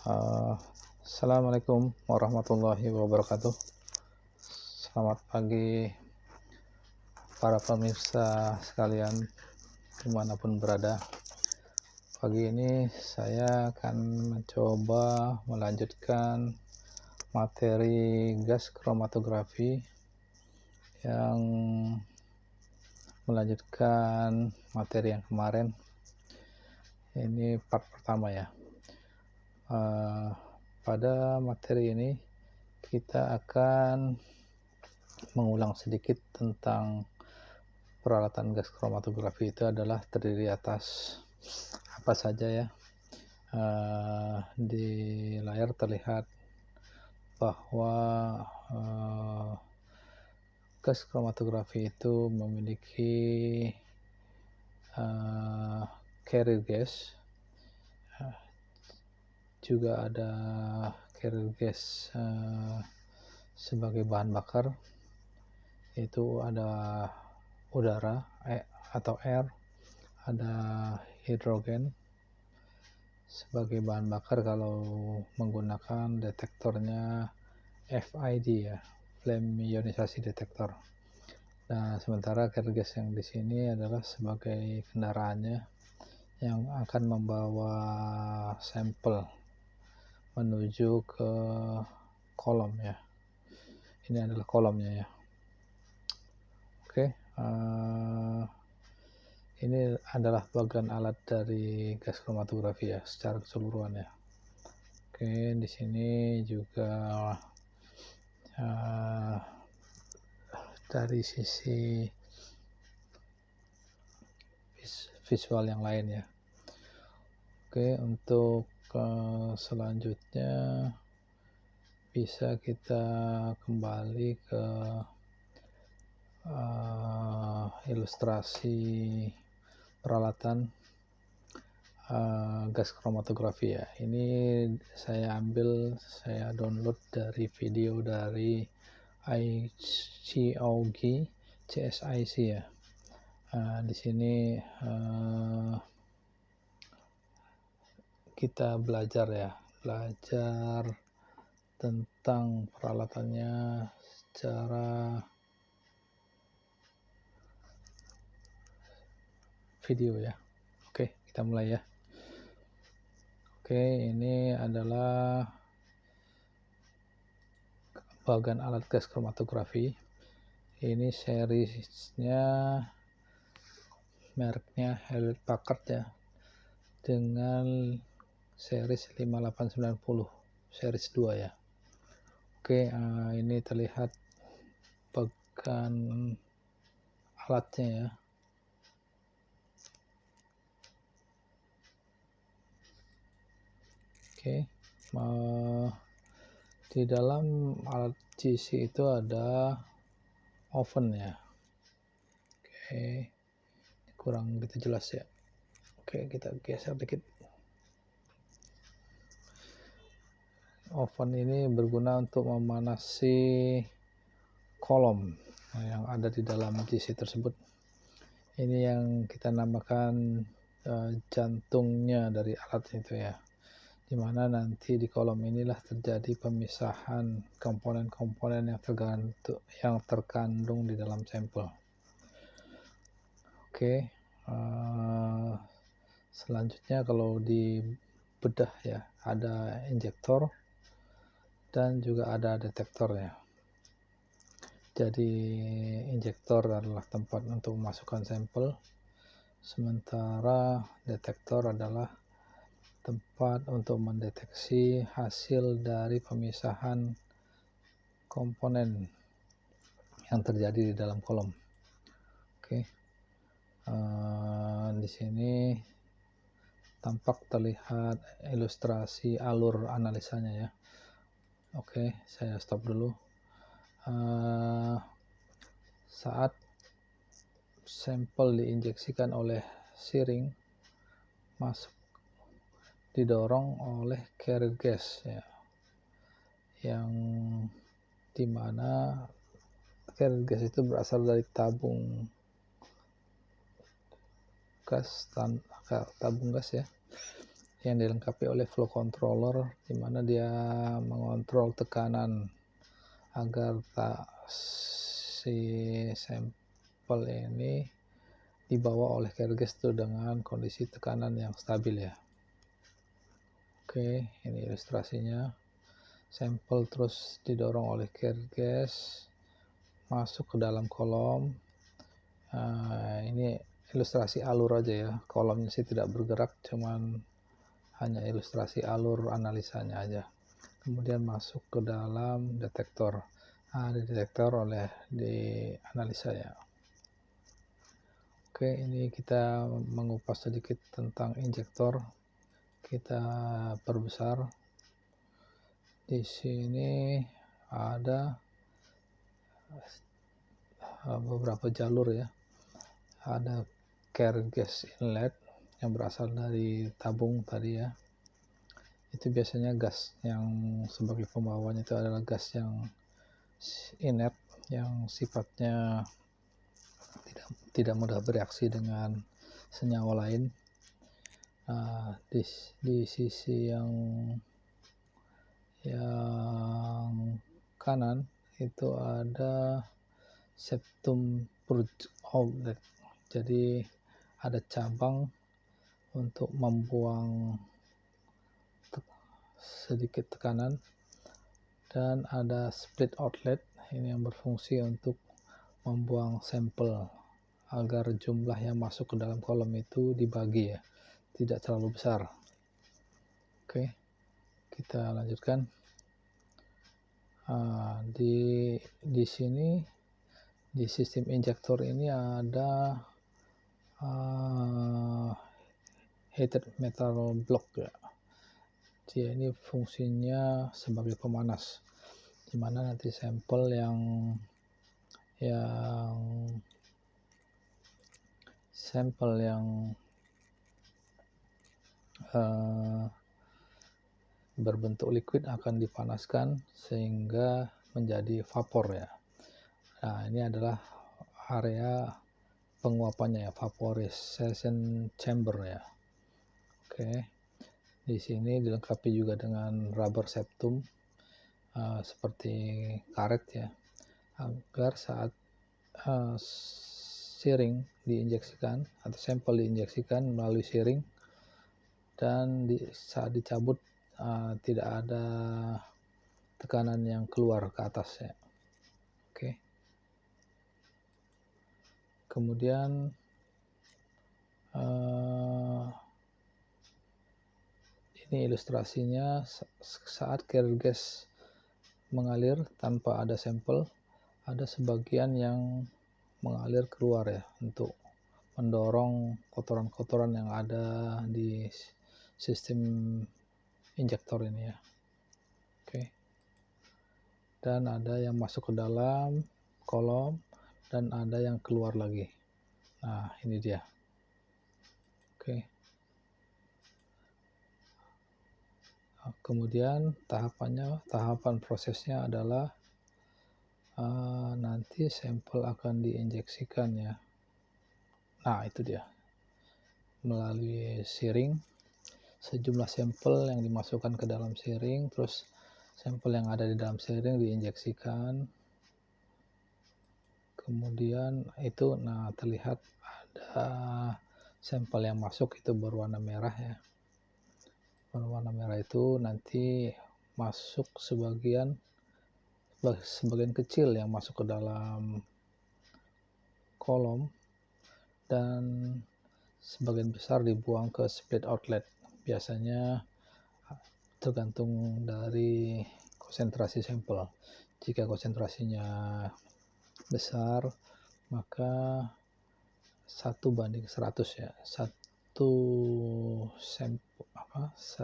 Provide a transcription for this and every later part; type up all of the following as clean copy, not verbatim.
Eh, Assalamualaikum warahmatullahi wabarakatuh. Selamat pagi para pemirsa sekalian dimanapun berada. Pagi ini saya akan mencoba melanjutkan materi gas kromatografi yang melanjutkan materi yang kemarin. Ini part pertama ya. Pada materi ini kita akan mengulang sedikit tentang peralatan gas kromatografi. Itu adalah terdiri atas apa saja ya. Di layar terlihat bahwa gas kromatografi itu memiliki carrier gas, juga ada carrier gas sebagai bahan bakar, itu ada udara atau air, ada hidrogen sebagai bahan bakar kalau menggunakan detektornya FID ya, flame ionisasi detector. Nah, sementara carrier gas yang di sini adalah sebagai kendaraannya yang akan membawa sampel menuju ke kolom ya. Ini adalah kolomnya ya. Oke, ini adalah bagian alat dari gas kromatografi ya secara keseluruhan ya. Oke, di sini juga dari sisi visual yang lain ya. Oke, untuk selanjutnya bisa kita kembali ke ilustrasi peralatan gas kromatografi ya. Ini saya download dari video dari ICOG CSIC ya. Di sini kita belajar tentang peralatannya secara video ya. Oke, kita mulai ya. Oke, ini adalah bagian alat gas kromatografi. Ini seriesnya, mereknya Hewlett Packard ya, dengan series 5890 series 2 ya. Oke, ini terlihat bagian alatnya ya. Oke, di dalam alat GC itu ada oven ya. Oke, kurang gitu jelas ya. Oke, kita geser dikit. Oven ini berguna untuk memanasi kolom yang ada di dalam GC tersebut. Ini yang kita namakan jantungnya dari alat itu ya, dimana nanti di kolom inilah terjadi pemisahan komponen-komponen yang terkandung di dalam sampel. Oke, selanjutnya kalau di bedah ya, ada injektor dan juga ada detektornya. Jadi injektor adalah tempat untuk memasukkan sampel, sementara detektor adalah tempat untuk mendeteksi hasil dari pemisahan komponen yang terjadi di dalam kolom. Oke, di sini tampak terlihat ilustrasi alur analisanya ya. Oke, saya stop dulu. Saat sampel diinjeksikan oleh siring, masuk didorong oleh carrier gas ya, yang dimana carrier gas itu berasal dari tabung gas ya. yang dilengkapi oleh flow controller, di mana dia mengontrol tekanan agar si sampel ini dibawa oleh carrier gas itu dengan kondisi tekanan yang stabil ya. Oke, ini ilustrasinya. Sampel terus didorong oleh carrier gas masuk ke dalam kolom. Ini ilustrasi alur aja ya, kolomnya sih tidak bergerak, cuman hanya ilustrasi alur analisanya aja. Kemudian masuk ke dalam detektor, di detektor oleh di analisa ya. Oke, ini kita mengupas sedikit tentang injektor. Kita perbesar. Di sini ada beberapa jalur ya. Ada carrier gas inlet yang berasal dari tabung tadi ya. Itu biasanya gas yang sebagai pembawanya itu adalah gas yang inert, yang sifatnya tidak mudah bereaksi dengan senyawa lain. Di sisi yang kanan itu ada septum purge outlet, jadi ada cabang untuk membuang sedikit tekanan, dan ada split outlet ini yang berfungsi untuk membuang sampel agar jumlah yang masuk ke dalam kolom itu dibagi ya, tidak terlalu besar. Oke, kita lanjutkan. Di sini di sistem injektor ini ada heated metal block ya. Dia ini fungsinya sebagai pemanas, dimana nanti sampel yang berbentuk liquid akan dipanaskan sehingga menjadi vapor ya. Nah, ini adalah area penguapannya ya, vaporization chamber ya. Oke. Di sini dilengkapi juga dengan rubber septum seperti karet ya, agar saat searing diinjeksikan atau sampel diinjeksikan melalui searing dan saat dicabut tidak ada tekanan yang keluar ke atas ya. Oke. Kemudian ini ilustrasinya saat carrier gas mengalir tanpa ada sampel, ada sebagian yang mengalir keluar ya, untuk mendorong kotoran-kotoran yang ada di sistem injektor ini ya. Oke. Dan ada yang masuk ke dalam kolom dan ada yang keluar lagi. Nah, ini dia. Oke. Kemudian tahapan prosesnya adalah nanti sampel akan diinjeksikan ya. Nah, itu dia. Melalui searing, sejumlah sampel yang dimasukkan ke dalam searing, terus sampel yang ada di dalam searing diinjeksikan. Kemudian itu terlihat ada sampel yang masuk itu berwarna merah ya. Berwarna merah itu nanti masuk sebagian kecil yang masuk ke dalam kolom, dan sebagian besar dibuang ke split outlet. Biasanya tergantung dari konsentrasi sampel. Jika konsentrasinya besar, maka 1:100 ya.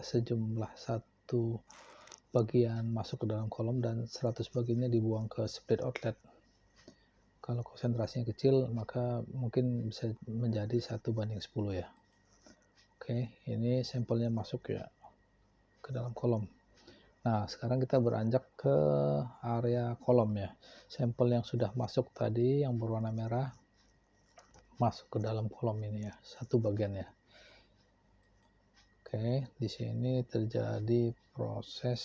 Sejumlah satu bagian masuk ke dalam kolom dan 100 bagiannya dibuang ke split outlet. Kalau konsentrasinya kecil, maka mungkin bisa menjadi 1:10 ya. Oke, ini sampelnya masuk ya ke dalam kolom. Nah, sekarang kita beranjak ke area kolom ya. Sampel yang sudah masuk tadi yang berwarna merah masuk ke dalam kolom ini ya, satu bagian ya. Oke, di sini terjadi proses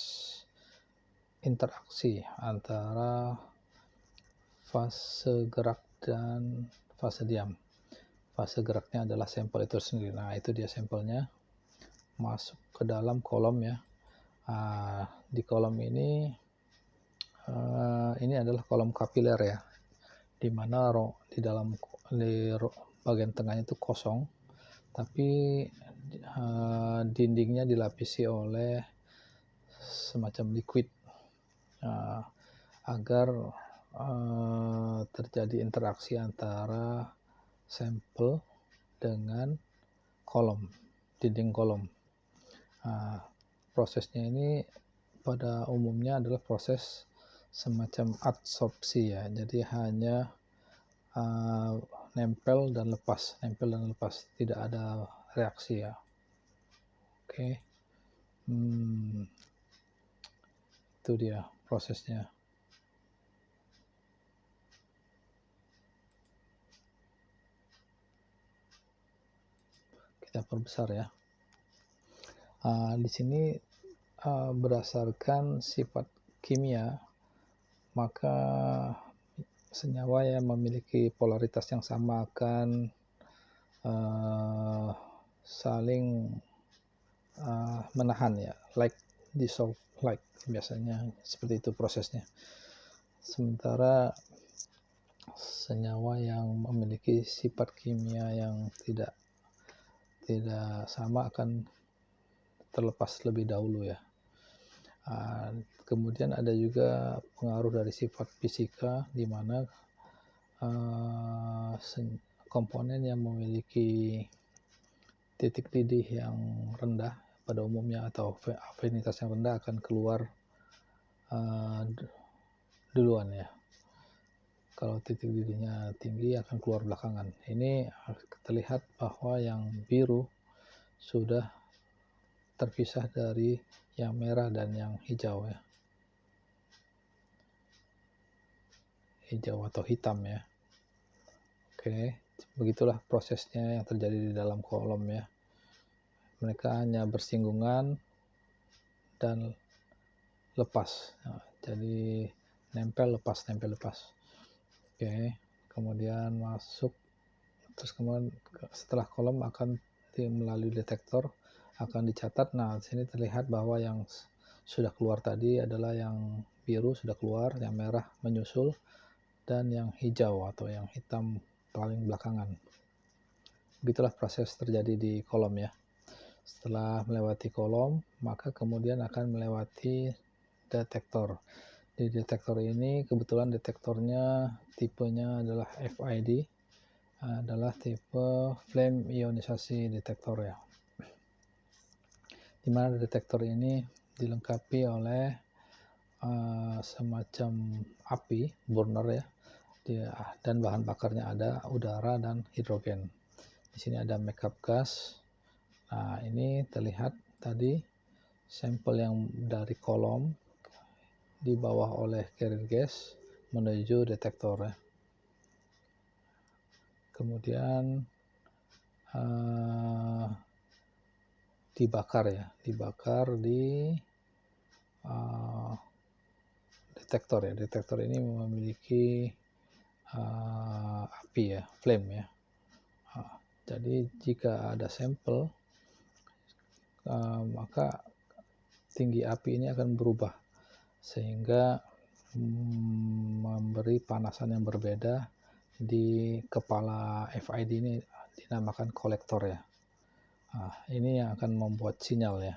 interaksi antara fase gerak dan fase diam. Fase geraknya adalah sampel itu sendiri. Nah, itu dia sampelnya masuk ke dalam kolom ya. Di kolom ini adalah kolom kapiler ya, di mana di dalam bagian tengahnya itu kosong, tapi dindingnya dilapisi oleh semacam liquid agar terjadi interaksi antara sampel dengan dinding kolom. Prosesnya ini pada umumnya adalah proses semacam adsorpsi ya, jadi hanya nempel dan lepas, tidak ada reaksi ya. Oke. Itu dia prosesnya. Kita perbesar ya. Di sini berdasarkan sifat kimia, maka senyawa yang memiliki polaritas yang sama akan saling menahan ya, like dissolve like, biasanya seperti itu prosesnya. Sementara senyawa yang memiliki sifat kimia yang tidak sama akan terlepas lebih dahulu ya. Kemudian ada juga pengaruh dari sifat fisika, di mana komponen yang memiliki titik didih yang rendah pada umumnya atau afinitas yang rendah akan keluar duluan ya. Kalau titik didihnya tinggi akan keluar belakangan. Ini terlihat bahwa yang biru sudah terpisah dari yang merah dan yang hijau ya. Hijau atau hitam ya. Oke, begitulah prosesnya yang terjadi di dalam kolom ya. Mereka hanya bersinggungan dan lepas. Jadi nempel lepas. Oke, kemudian masuk, terus kemudian setelah kolom akan melalui detektor akan dicatat. Nah, di sini terlihat bahwa yang sudah keluar tadi adalah yang biru sudah keluar, yang merah menyusul, dan yang hijau atau yang hitam paling belakangan. Begitulah proses terjadi di kolom ya. Setelah melewati kolom, maka kemudian akan melewati detektor. Di detektor ini kebetulan detektornya tipenya adalah FID, adalah tipe flame ionisasi detektor ya. Di mana detektor ini dilengkapi oleh semacam api burner ya, dan bahan bakarnya ada udara dan hidrogen. Di sini ada makeup gas. Nah, ini terlihat tadi sampel yang dari kolom di bawah oleh carrier gas menuju detektor ya. Kemudian dibakar di detektor ya. Detektor ini memiliki api ya, flame ya. Jadi jika ada sampel, maka tinggi api ini akan berubah sehingga memberi panasan yang berbeda. Di kepala FID ini dinamakan kolektor ya. Ini yang akan membuat sinyal ya.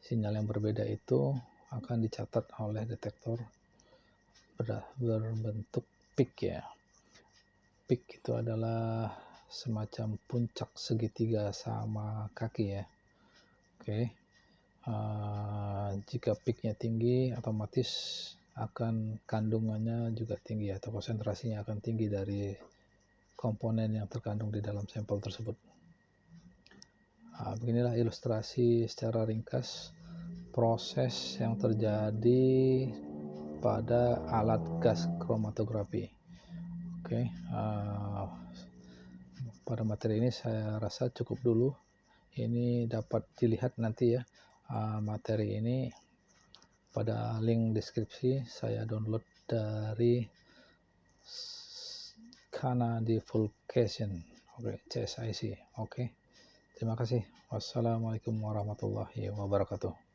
Sinyal yang berbeda itu akan dicatat oleh detektor berbentuk peak ya. Peak itu adalah semacam puncak segitiga sama kaki ya. Oke. Jika peaknya tinggi, otomatis akan kandungannya juga tinggi atau konsentrasinya akan tinggi dari komponen yang terkandung di dalam sampel tersebut. Beginilah ilustrasi secara ringkas proses yang terjadi pada alat gas kromatografi. Oke, pada materi ini saya rasa cukup dulu. Ini dapat dilihat nanti ya, materi ini pada link deskripsi. Saya download dari Kana Divulgation, oke, CSIC. Oke, terima kasih. Wassalamualaikum warahmatullahi wabarakatuh.